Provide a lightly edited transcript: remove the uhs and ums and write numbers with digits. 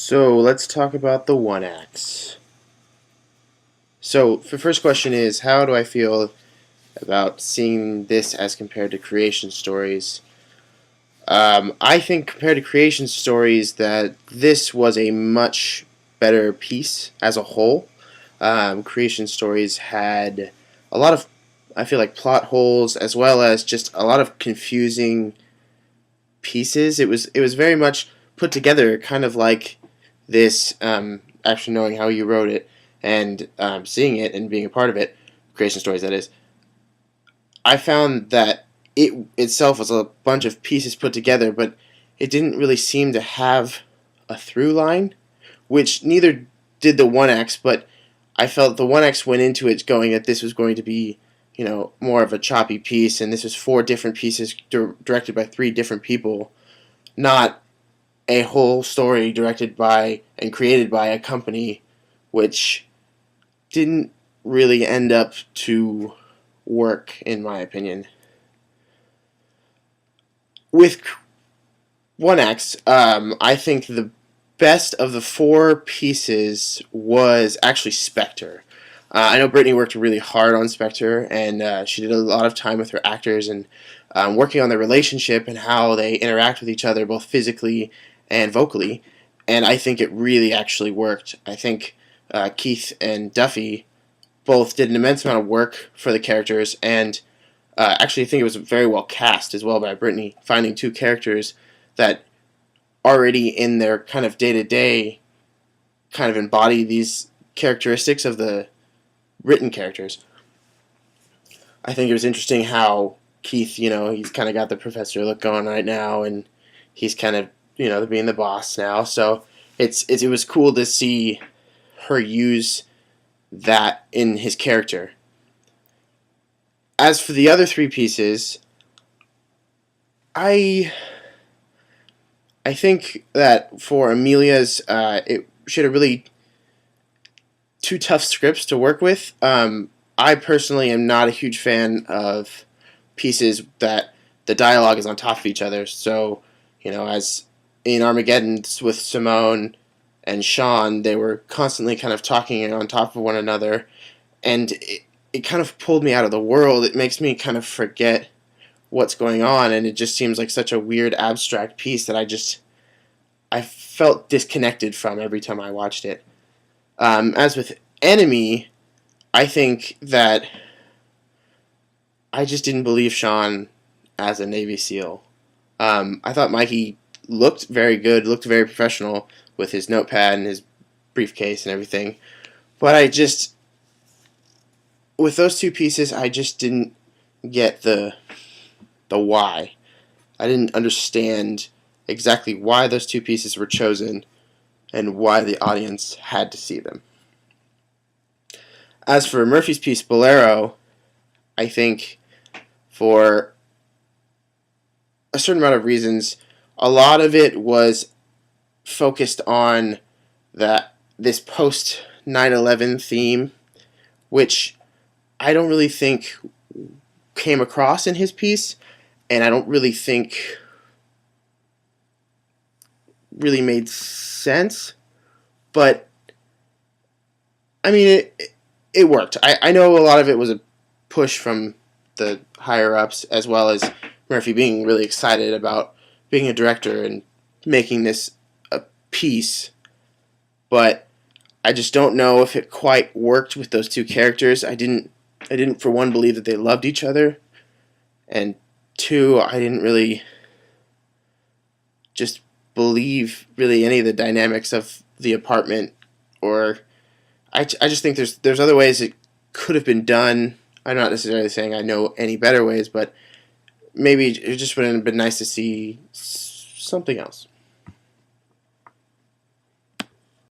So let's talk about the one acts. So the first question is, how do I feel about seeing this as compared to creation stories? I think compared to creation stories that this was a much better piece as a whole. Creation stories had a lot of, I feel like, plot holes as well as just a lot of confusing pieces. It was very much put together, kind of like this. Actually, knowing how you wrote it and seeing it and being a part of it, creation stories that is, I found that it itself was a bunch of pieces put together, but it didn't really seem to have a through line, which neither did the one acts. But I felt the one acts went into it going that this was going to be, more of a choppy piece, and this was four different pieces directed by three different people, not a whole story directed by and created by a company, which didn't really end up to work, in my opinion. With one acts, I think the best of the four pieces was actually Spectre. I know Brittany worked really hard on Spectre, and she did a lot of time with her actors and working on their relationship and how they interact with each other, both physically and vocally. And I think it really actually worked. I think Keith and Duffy both did an immense amount of work for the characters, and actually I think it was very well cast as well by Brittany, finding two characters that already in their kind of day-to-day kind of embody these characteristics of the written characters. I think it was interesting how Keith, he's kind of got the professor look going right now, and he's kind of, being the boss now. So it was cool to see her use that in his character. As for the other three pieces, I think that for Amelia's, she had a really two tough scripts to work with. I personally am not a huge fan of pieces that the dialogue is on top of each other. So, as in Armageddon with Simone and Sean, they were constantly kind of talking on top of one another, and it kind of pulled me out of the world. It makes me kind of forget what's going on, and it just seems like such a weird abstract piece that I felt disconnected from every time I watched it. As with Enemy, I think that I just didn't believe Sean as a Navy SEAL. I thought Mikey looked very good, looked very professional with his notepad and his briefcase and everything. But with those two pieces, I just didn't get the why. I didn't understand exactly why those two pieces were chosen and why the audience had to see them. As for Murphy's piece, Bolero, I think for a certain amount of reasons, a lot of it was focused on this post 9/11 theme, which I don't really think came across in his piece, and I don't really think really made sense. But I mean, it worked. I know a lot of it was a push from the higher ups, as well as Murphy being really excited about being a director and making this a piece. But I just don't know if it quite worked with those two characters. I didn't for one believe that they loved each other, and two, I didn't really just believe really any of the dynamics of the apartment. Or I just think there's other ways it could have been done. I'm not necessarily saying I know any better ways, but maybe it just would have been nice to see something else.